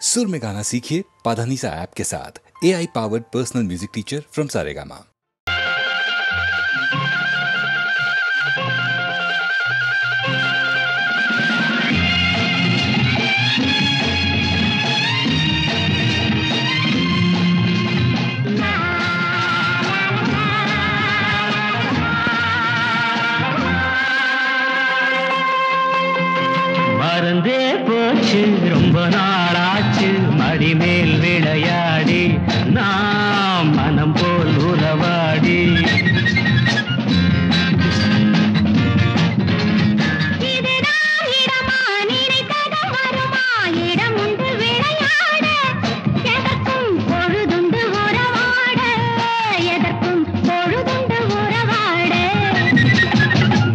सुर में गाना सीखिए पाधानीसा ऐप के साथ। AI powered personal music teacher from Saregama. மறந்தே போச்சு ரொம்ப நாளாச்சு மடி மேல் விளையாடி நாம் மனம் போல் உறவாடி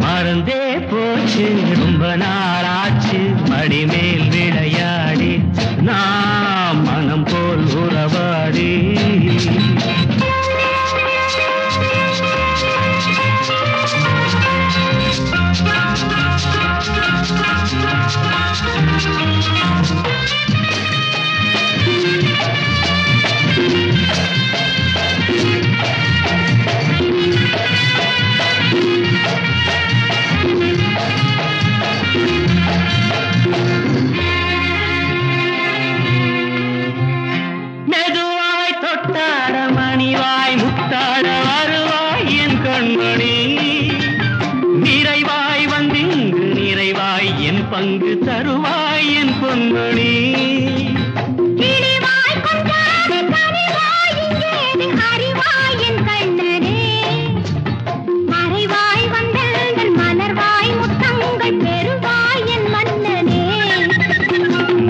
மறந்தே போச்சு ரொம்ப நாளாச்சு மடி மேல் விளையாடி நாம் மனம் போல் உறவாடி மெதுவாய் தொட்டாட மணிவாய் முத்தாட வருவாய் என் கண்மணி நிறைவாய் வந்திங்கு நிறைவாய் என் பங்கு தருவாய் என் பொன்மணி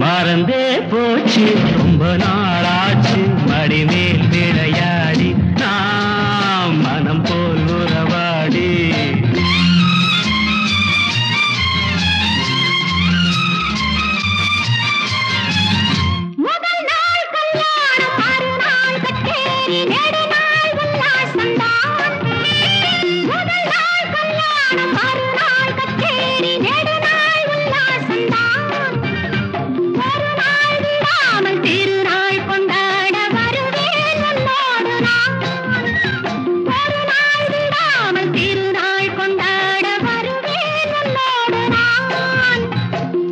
மறந்தே போச்சு ரொம்ப நாளாச்சு மடி மேல் விளையாடி நாம் மனம் போல் உறவாடி முதல் நாள் கல்யாணம் மறுநாள் கச்சேரி நெடுநாள் உல்லாசம்தான் முதல் நாள் கல்யாணம் மறுநாள் கச்சேரி நெடுநாள் உல்லாசம்தான் ஒரு நாள் விடாமல் திருநாள் கொண்டாட வருவேன் உன்னோடு நான் ஒரு நாள் விடாமல் திருநாள் கொண்டாட வருவேன் உன்னோடு நான்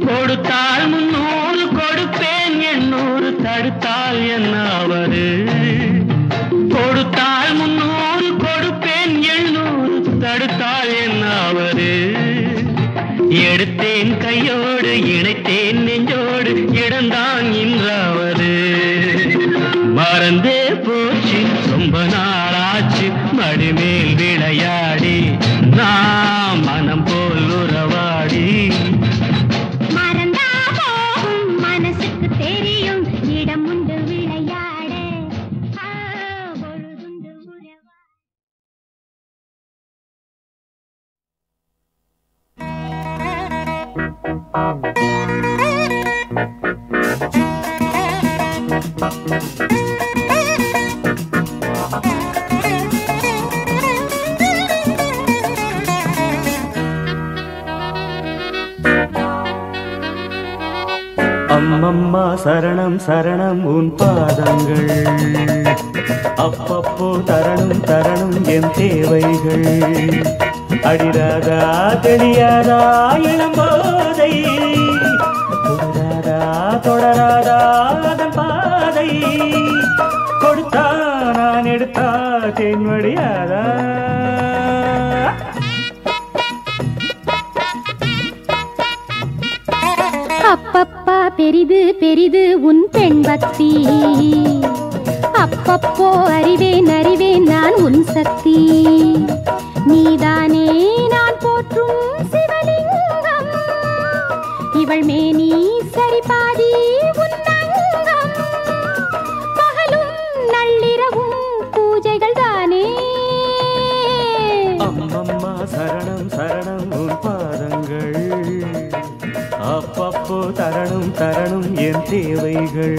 கொடுத்தால் 300 கொடுப்பேன் 800 தடுத்தால் என்னாவது கொடுத்தால் 300 கொடுப்பேன் 700 தடுத்தால் என்னாவது எடுத்தேன் கையோடு இணைத்தேன் நெஞ்சோடு இடந்தான் இன்றாவது மறந்தே போச்சு ரொம்ப நாளாச்சு மடி மேல் விளையாடி நாம் மனம் போல் உறவாடி மறந்தா போகும் மனசுக்கு தெரியும் இடம் உண்டு விளையாட பொழுதுண்டு உறவா அம்மம்மா சரணம் சரணம் உன் பாதங்கள் அப்பப்போ தரணும் தரணும் என் தேவைகள் அடிராதா தெரியாதா இளம்போதை தொடராதா தொடராதா அதன் பாதை கொடுத்தா நான் எடுத்தா தேன்வடியாதா அப்பப்பா பெரிது பெரிது உன் பெண் பக்தி அப்பப்போ அறிவேன் அறிவேன் நான் உன் சக்தி நீதானே நான் போற்றும் சிவலிங்கம் இவள் மேனி சரிபாதி உன் அங்கம் பகலும் நள்ளிரவும் பூஜைகள் தானே அம்மம்மா சரணம் சரணம் உன் பாதங்கள் அப்பப்போ தரணும் தரணும் என் தேவைகள்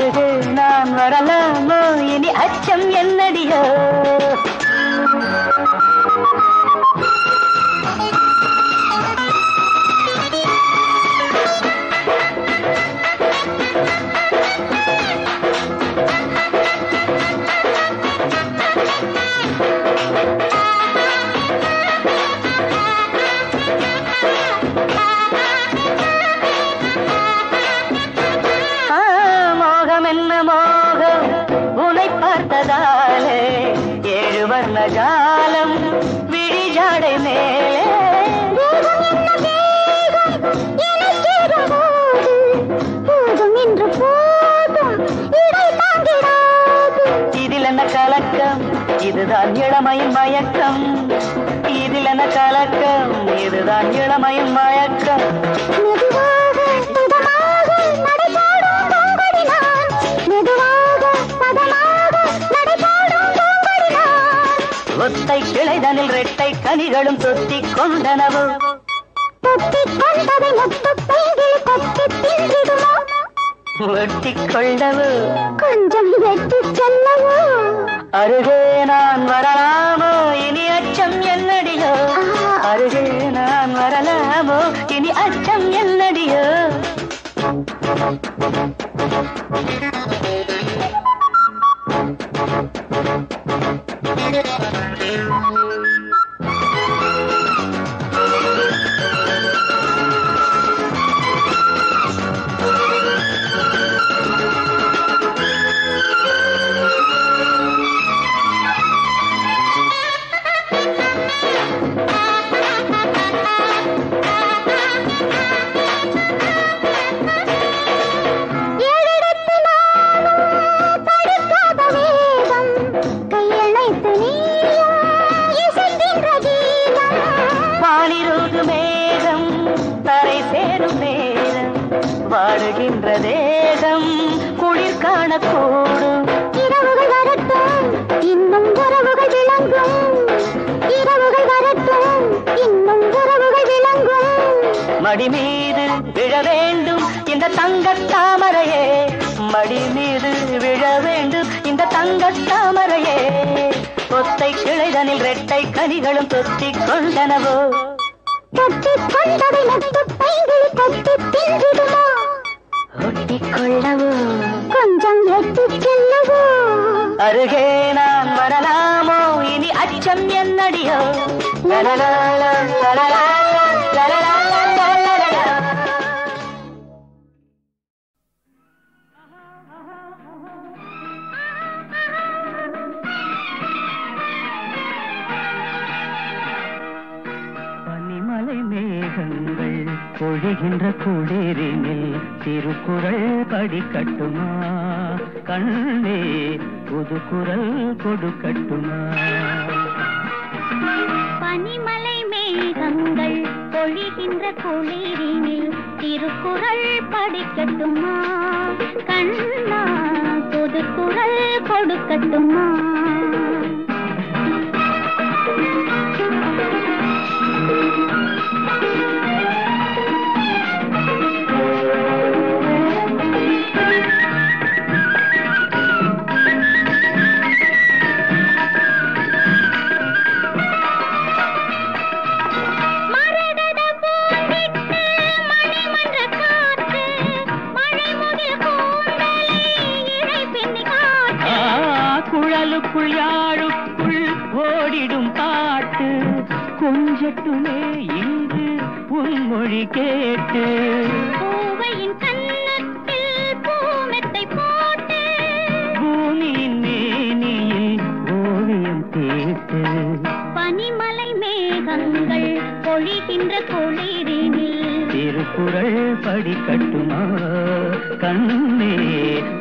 அருகே நான் வரலாமோ இனி அச்சம் என்னடியோ ஜாலம் விழிஜாடை மேலே இதில் என்ன கலக்கம் இதுதான் இளமையின் மயக்கம் இதில் என்ன கலக்கம் இதுதான் இளமையின் மயக்கம் ஒத்தை கிளைதனில் ரெட்டை கனிகளும் தொத்திக் கொண்டனவோ ஒட்டிக் கொள்ளவோ கொஞ்சம் வெட்டி செல்லவோ அருகே நான் வரலாமோ இனி அச்சம் என்னடியோ அருகே நான் வரலாமோ இனி அச்சம் என்னடியோ வாடுகின்ற தேகம் குளிர் காணக்கூடும் இரவுகள் வரட்டும் இன்னும் உறவுகள் விளங்கும் இரவுகள் வரட்டும் இன்னும் உறவுகள் விளங்கும் மடி மீது விழ வேண்டும் இந்த தங்கத் தாமரையே மடி மீது விழ வேண்டும் இந்த தங்கத் தாமரையே ஒத்தை கிளைதனில் ரெட்டை கனிகளும் தொத்திக் கொண்டனவோ தொத்திக் கொண்டதை நட்டு பைங்கில் தொட்டி தின்றிடுமோ ஒட்டிக் கொள்ளவோ கொஞ்சம் எட்டிச் செல்லவோ அருகே நான் வரலாமோ இனி அச்சம் என்னடியோ லலலாலா லலலாலா லலலாலா லலலாலா பனிமலை மேகங்கள் பொழிகின்ற குளிரினில் திருக்குறள் படிக்கட்டுமா கண்ணே புதுக்குறள் கொடுக்கட்டுமா பனிமலை மேகங்கள் பொழிகின்ற குளிரினில் திருக்குறள் படிக்கட்டுமா கண்ணா புதுக்குறள் கொடுக்கட்டுமா குழலுக்குள் யாழுக்குள் ஓடிடும் பாட்டு கொஞ்சட்டுமே இங்கு உன்மொழி கேட்டு பூவையின் கன்னத்தில் பூமெத்தை போட்டு பூமியின் மேனியில் ஓவியம் தீட்டு பனிமலை மேகங்கள் பொழிகின்ற குளிரினில் திருக்குறள் படிக்கட்டுமா கண்ணே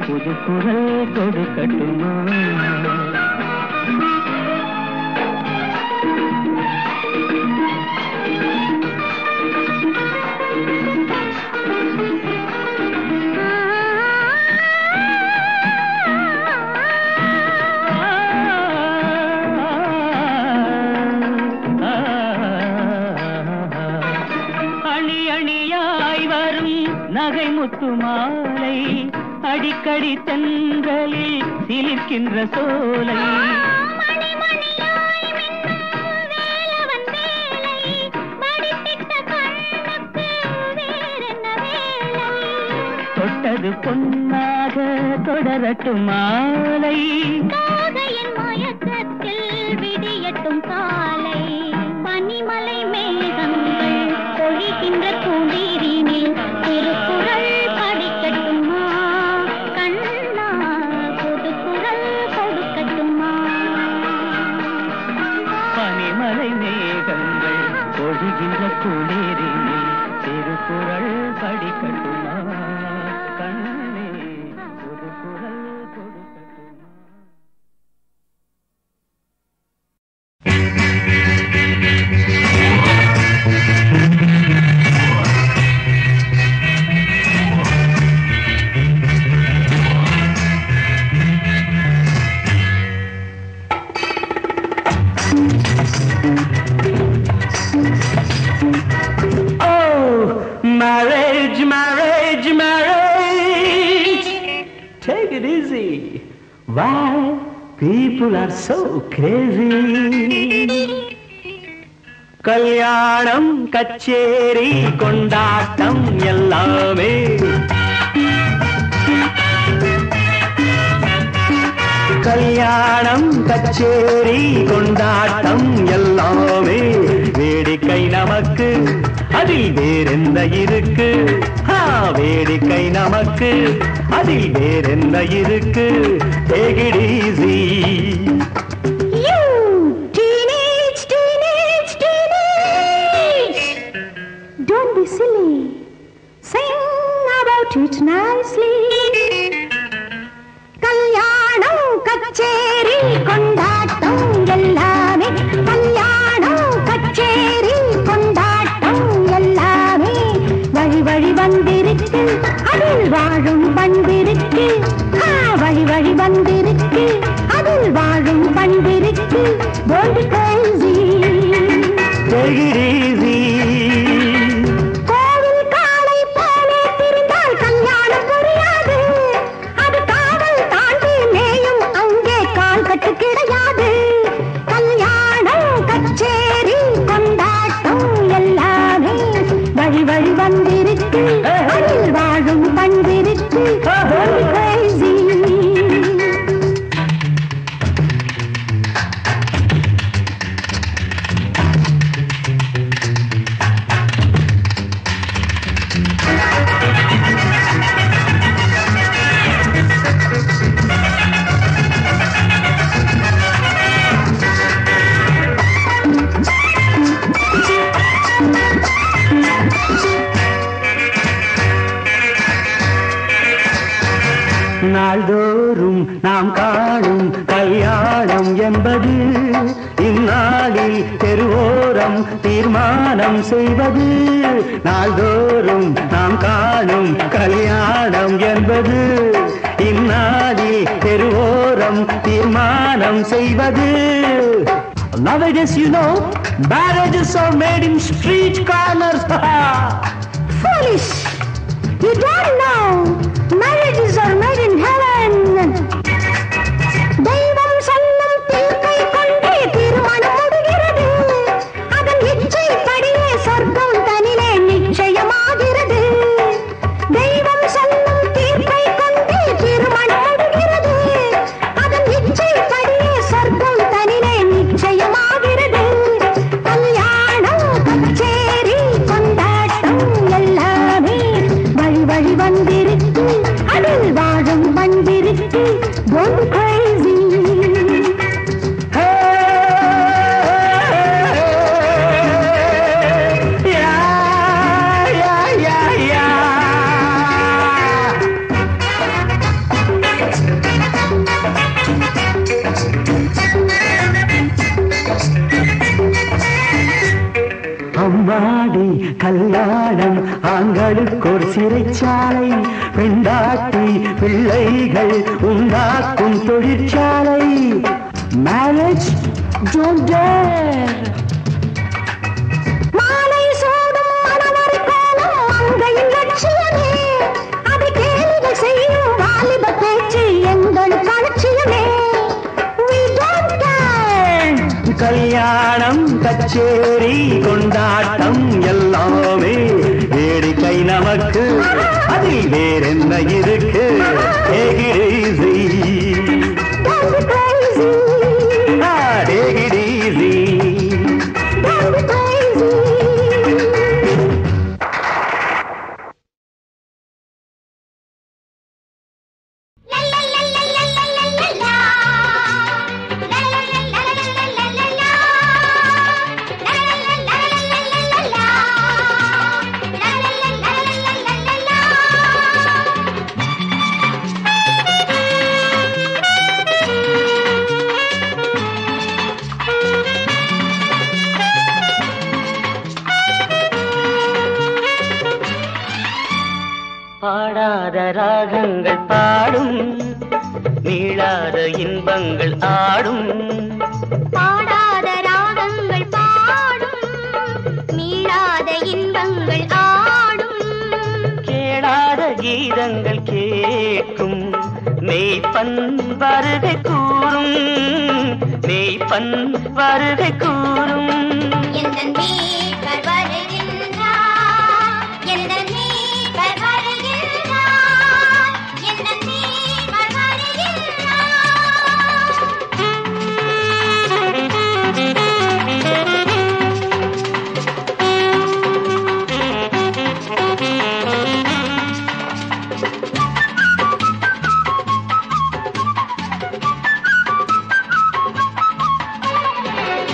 புதுக்குறள் கொடுக்கட்டுமா அணி அணியாய் வரும் நகை முத்து மாலை அடிக்கடி தென்றலில் சிலிர்க்கின்ற சோலை தொட்டது பொன்னாக தொடரட்டும் மாலை காதையின் மயக்கத்தில் விடியட்டும் காலை பனிமலை மேகங்கள் பொழிகின்ற குளிரினில் திருக்குறள் படிக்கட்டுமா கண்ணா புதுக்குறள் கொடுக்கட்டுமா பனிமலை மேகங்கள் பொழிகின்ற குளிரினில் திருக்குறள் படிக்கட்டுமா கண்ணே புதுக்குறள் கொடுக்கட்டுமா. Marriage, marriage, marriage. Take it easy. Why people are so crazy? கல்யாணம் கச்சேரி கொண்டாட்டம் எல்லாமே கல்யாணம் கச்சேரி கொண்டாட்டம் எல்லாமே வேடிக்கை நமக்கு அதில் வேறென்ன இருக்கு வேடிக்கை நமக்கு அதில் வேறென்ன இருக்கு Take it easy. You teenage, teenage, teenage. Don't be silly. Sing about it nicely. கல்யாணம் கச்சேரி கொண்டாட்டம் எல்லாமே கல்யாணம் கச்சேரி கொண்டாட்டம் எல்லாமே வழி வழி வந்திருக்கு அதில் வாழும் பண்பிருக்கு வழி வழி வந்திருக்கு அதில் வாழும் பண்பிருக்கு Don't be crazy. Take it easy. கோவில் காளை போலே திரிந்தால் கல்யாணம் புரியாது அது காவல் தாண்டி மேயும் அங்கே கால் கட்டு கிடையாது கல்யாணம் கச்சேரி கொண்டாட்டம் எல்லாமே வழி வழி வந்திருக்கு அதில் வாழும் பண்பிருக்கு Don't be crazy. நாள்தோறும் நாம் காணும் கல்யாணம் என்பது இந்நாளில் தெருவோரம் தீர்மானம் செய்வது நாள்தோறும் நாம் காணும் கல்யாணம் என்பது இந்நாளில் தெருவோரம் தீர்மானம் செய்வது Nowadays you know marriages are made in street corners. Foolish. You don't know marriages are made in heaven. தெய்வம் சொல்லும் தீர்ப்பை கொண்டே திருமணம் முடிகிறது அதன் இச்சைப்படியே சொர்க்கம் தனிலே நிச்சயமாகிறது தெய்வம் சொல்லும் தீர்ப்பை கொண்டே திருமணம் முடிகிறது அதன் இச்சைப்படியே சொர்க்கம் தனிலே நிச்சயமாகிறது கல்யாணம் கச்சேரி கொண்டாட்டம் எல்லாமே வழி வழி வந்திருக்கு அதில் வாழும் பண்பிருக்கு Don't be crazy. அம்மாடி கல்யாணம் ஆண்களுக்கு ஒரு சிறைச்சாலை பெண்டாட்டி பிள்ளைகள் உண்டாக்கும் தொழிற்சாலை மேரேஜ் don't dare. மாலை சூடும் மணவர் கோலம் மங்கையின் லட்சியமே அது கேள்விகள் செய்யும் வாலிப கல்யாணம் கச்சேரி கொண்டாட்டம் எல்லாமே வேடிக்கை நமக்கு, அதில் வேறென்ன இருக்கு? Take it easy, take it easy. பாடாத ராகங்கள் பாடும், மீளாத இன்பங்கள் ஆடும். பாடாத ராகங்கள் பாடும், மீளாத இன்பங்கள் ஆடும். கேளாத கீதங்கள் கேட்கும், மெய்ப்பன் வருகை கூறும், மெய்ப்பன் வருகை கூறும். எந்தன் மீட்பர் வருகின்றார், எந்தன் மீட்பர் வருகின்றார், எந்தன் மீட்பர்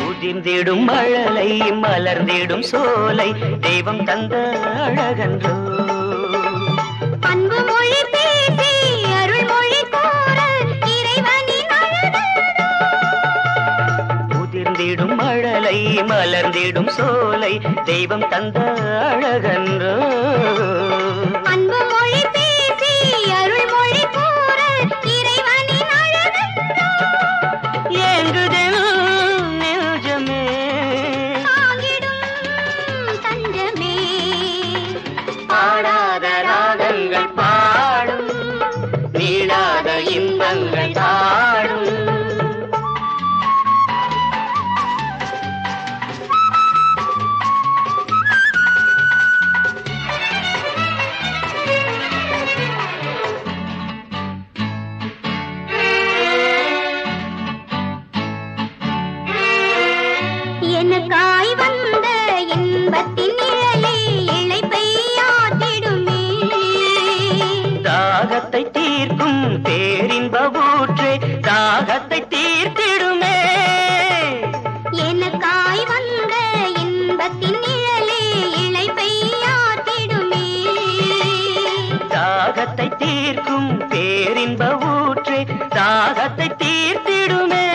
உதிர்ந்திடும் மழலை மலர்ந்திடும் சோலை தெய்வம் தந்த அழகன்றோ. அன்பு மொழி பேசி அருள் மொழி கூற இறைவனின் அழகன்றோ. உதிர்ந்திடும் மழலை மலர்ந்திடும் சோலை தெய்வம் தந்த அழகன்றோ. அன்பு மொழி பேசி அருள் மொழி கூற இறைவனின் அழகன்றோ. ஏங்குதெனு நெஞ்சமே தாங்கிடும் தஞ்சமே. பாடாத ராகங்கள் பாடும், நீடாத இன்பங்கள் ஆடும். எனக்காய் வந்த இன்பத்தின் நிழலே இளைப்பை ஆற்றிடுமே. தாகத்தை தீர்க்கும் பேரின்ப ஊற்றே தாகத்தை தீர்த்திடுமே. எனக்காய் வந்த இன்பத்தின் நிழலே இளைப்பை ஆற்றிடுமே. தாகத்தை தீர்க்கும் பேரின்ப ஊற்றே தாகத்தை தீர்த்திடுமே.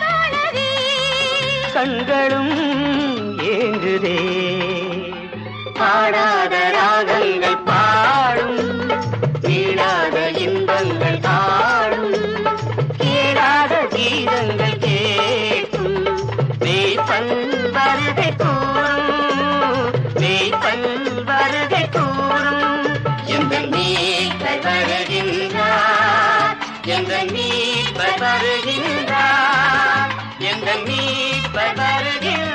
காணவே கண்களும் ஏங்குதே. பாடாத ராகங்கள் பாடும், மீளாத இன்பங்கள் ஆடும். கேளாத கீதங்கள் கேட்கும், மெய்ப்பன் வருகை கூறும், மெய்ப்பன் வருகை கூறும். எங்கள் மீட்பர் வருகின்றார், எங்கள் மீட்பர் வருகின்றார், எங்கள் மீட்பர் வருகின்றார்.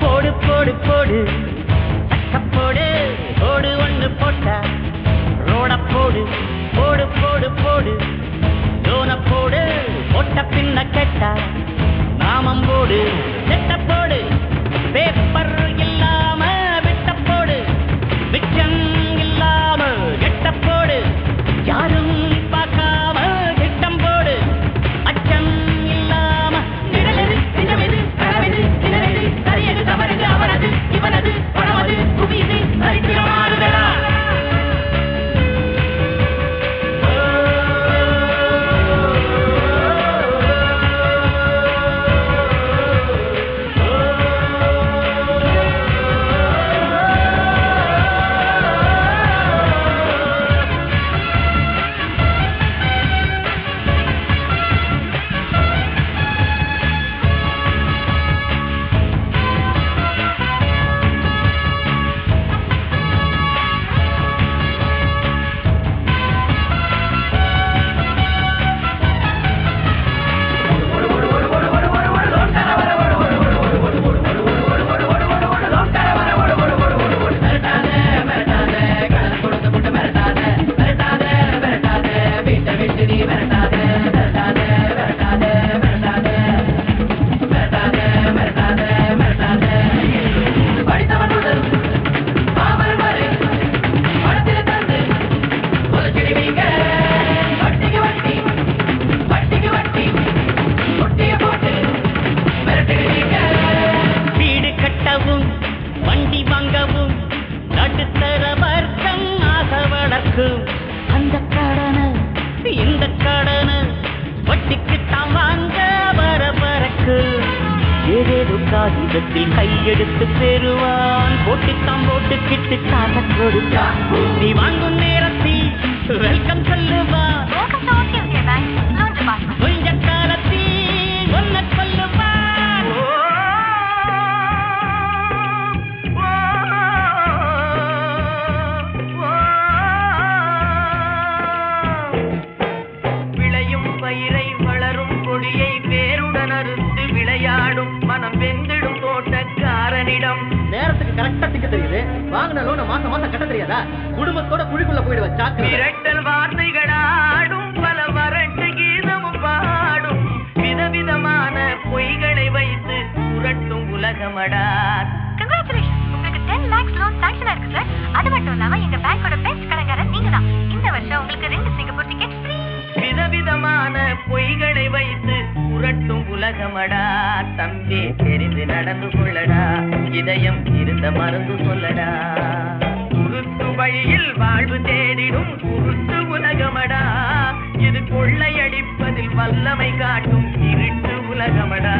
போடு போடு போடு போடு போடு ஒன்று போட்டா ரோட போடு போடு போடு போடு ஜோன போடு போட்ட பின்ன கெட்டா நாமம் போடு செட்ட போடு பேப்பர் இல்லாம விட்ட போடு மிச்சம் இல்லாம கெட்ட போடு யாரும் பார்க்காம திட்டம் போடு அச்சம் இல்லாம நிழலது நிஜமெது கனவெது நிழலது சரியது தவறது அவனது இவனது பணமது குவியது சரித்திரமாறுதலா. Oh காகிதத்தில் கையெடுத்து பெறுவான். போட்டுத்தான் போட்டுக்கிட்டு காசை கொடுத்தான். நீ வாங்கும் நேரத்தில் வெல்கம் சொல்லுவான். கொஞ்ச காலத்தில் ஒன்ன சொல்லுவான். விளையும் பயிரை வளரும் கொடியை வேருடன் அறுத்து விளையாடும் மனம் வெந்திடும் தோட்டக்காரனிடம் நேரத்துக்கு கரெக்டா திக்க தெரியுது. வாங்கின லோனை மாசம் மாசம் கட்ட தெரியாதா? குடும்பத்தோட குழிக்குள்ள போயிடுவ. விரட்டல் வார்த்தைகளாடும் பல வரட்டு கீதமும் பாடும் விதவிதமான பொய்களை வைத்து புரட்டும் உலகமடா. உங்களுக்கு 10 lakhs loan sanction இருக்கு சார். அது மட்டும் இல்லாம எங்க பேங்கோட பெஸ்ட் கடைக்காரர் நீங்க தான். இந்த வருஷம் உங்களுக்கு 2 சிங்கப்பூர் டிக்கெட் ஃப்ரீ. விதவிதமான பொய்களை வைத்து புரட்டும் உலகமடா. தம்பி தெரிந்து நடந்து கொள்ளடா. இதயம் இருந்த மருந்து சொல்லடா. குருத்து வழியில் வாழ்வு தேடிடும் குருத்து உலகமடா. இது கொள்ளையடிப்பதில் வல்லமை காட்டும் இருட்டு உலகமடா.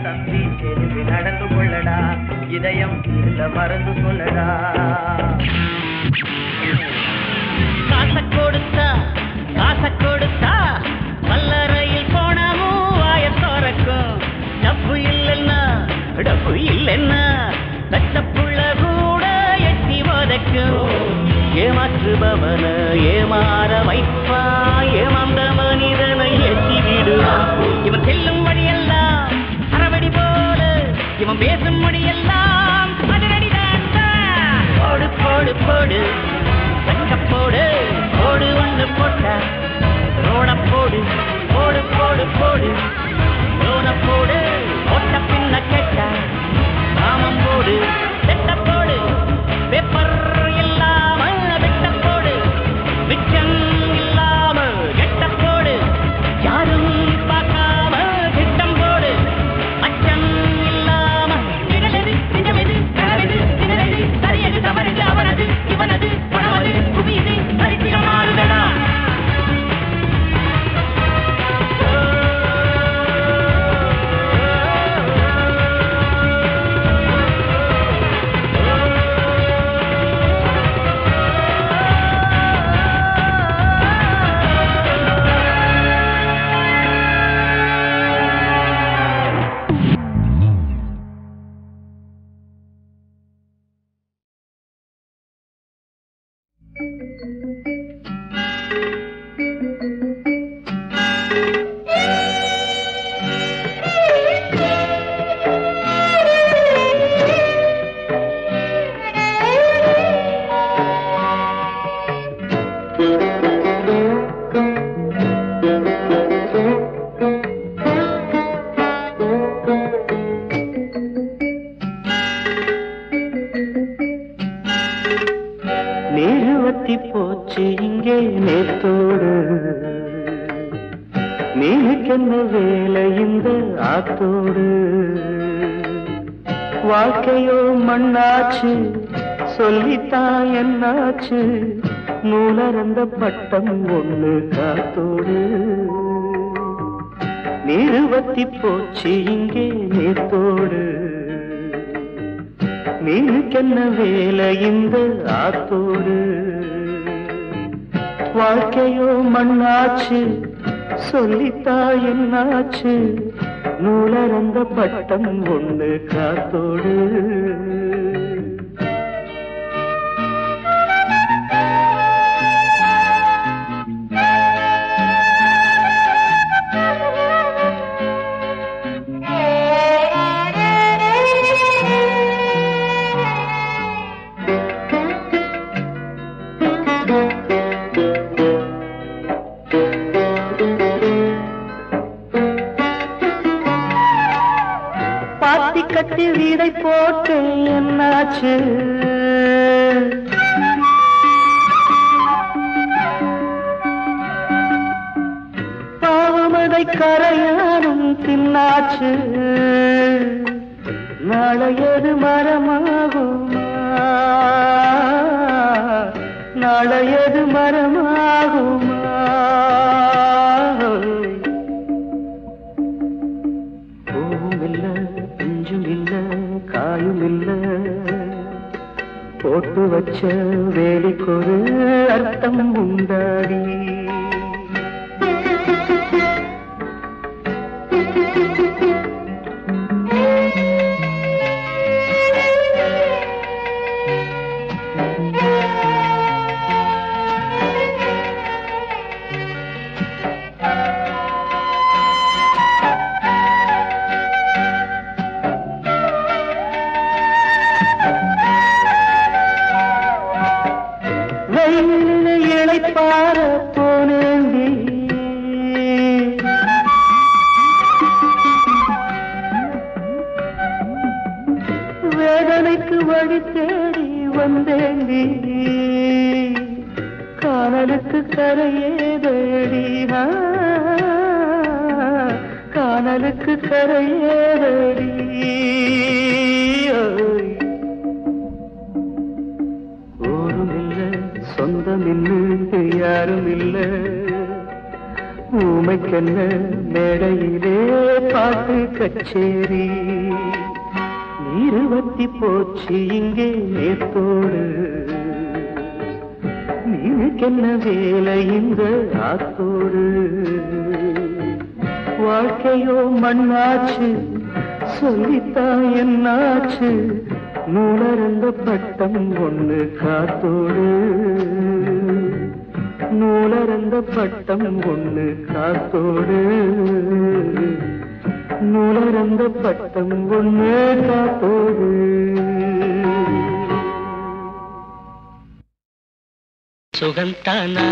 தம்பி தெரிந்து நடந்து கொள்ளடா. இதயம் இருந்த மருந்து சொல்லடா. காசை கொடுத்தா காசை கொடுத்தா வல்லறையில் போனமும் வாய தோறக்கும். டப்பு இல்லைன்னா டப்பு இல்லைன்னா கட்டப்புள்ள கூட எட்டி வதக்கும். ஏமாற்றுபவன ஏமாற வைப்பா. ஏமாந்த மனிதனை எட்டி விடுவான். இவன் செல்லும் வழியெல்லாம் அறவடி போல இவன் பேசும் மொழியெல்லாம் அதிரடிதான். போடு போடு போடு போடு போடு ஒன்று போட்ட ரோட போடு போடு போடு போடு ரோட போடு போட்ட பின்ன கேட்ட ராமம் போடு செட்ட போடு பேப்பர் இல்லாம வெட்ட போடு மிச்சம் இல்லாம கெட்ட போடு யாரும் பார்க்காம திட்டம் போடு அச்சம் இல்லாம நிகழது நிஜமெது கனவெது தினது சரியது தவறுது அவனது இவனது பணவது குவிது சரித்திரமாறுதடா. நேருவத்தி போச்சு இங்கே நேத்தோடு. நீனுக்கென்ன வேலை இந்த ஆத்தோடு? வாழ்க்கையோ மண்ணாச்சு சொல்லித்தான் என்னாச்சு. நூலறந்த பட்டம் ஒண்ணு காத்தோடு. நேருவத்தி போச்சு இங்கே நேத்தோடு. நீனுக்கென்ன வேலை இந்த ஆத்தோடு? வாழ்க்கையோ மண்ணாச்சு சொல்லித்தா என்னாச்சு. நூலறந்த பட்டம் ஒண்ணு காத்தோடு. கட்டி வீடை போட்டு என்னாச்சு? பாவமதை கரையானும் தின்னாச்சு. நாளையது மரமாகுமா? நாளையது மரமாகுமா? பூவும் இல்ல பிஞ்சும் இல்ல யாரும் இல்ல போட்டு வச்ச வேலிக்கொரு அர்த்தம் உண்டாடி இளைப்பார போனேண்டி வேதனைக்கு வழி தேடி வந்தேண்டி காணலுக்கு கரையேதடி காணலுக்கு கரையேதடி சொந்தம் இல்லை யாரும் இல்ல ஊமைக்கென்ன மேடையிலே பாட்டு கச்சேரி நீரு வத்தி போச்சு இங்கே நேத்தோடு நீனுக்கென்ன வேலை இந்த ஆத்தோடு வாழ்க்கையோ மண்ணாச்சு சொல்லித்தான் என்னாச்சு நூலரந்த பட்டம் ஒண்ணு காத்தோடு நூலரந்த பட்டம் ஒண்ணு காத்தோடு நூலரந்த பட்டம் ஒண்ணு காத்தோடு சுகந்தானா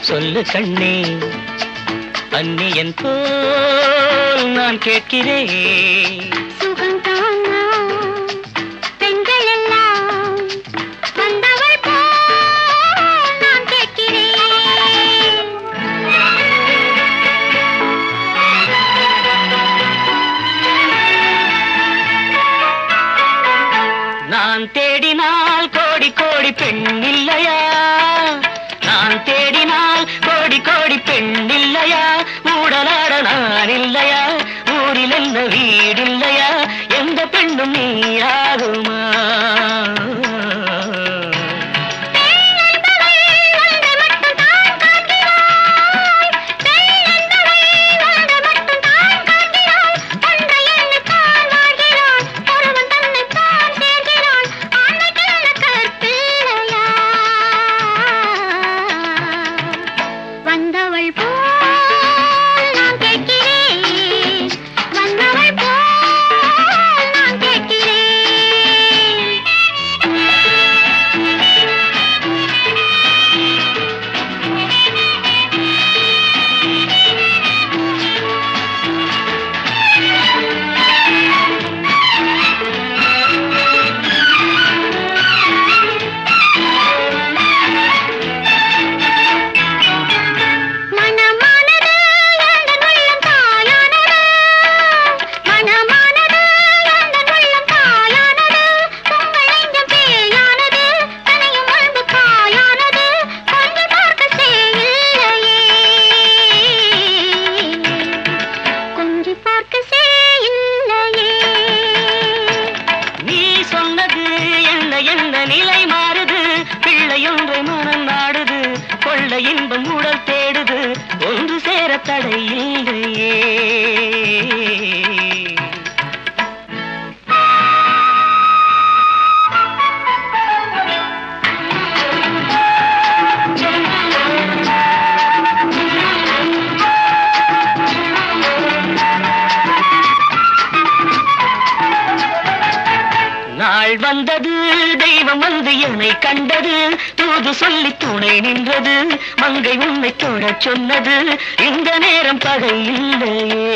சொல்லு கண்ணே அன்னியன் போல் நான் கேட்கிறேன் நான் தேடினால் கோடி கோடி பெண் இல்லையா நான் தேடினால் கோடி கோடி பெண் இல்லையா ஊடலாட நான் இல்லையா ஊரில் என்ன வீடில்லையா எந்த பெண்ணும் நீயாகுமா இன்பம் உடல் தேடுது ஒன்று சேர தடை இல்லையே நாள் வந்தது தெய்வம் வந்து என்னை கண்டது தூது சொல்லி துணை நின்றது மங்கை உன்னை தொட சொன்னது இந்த நேரம் பகை இல்லையே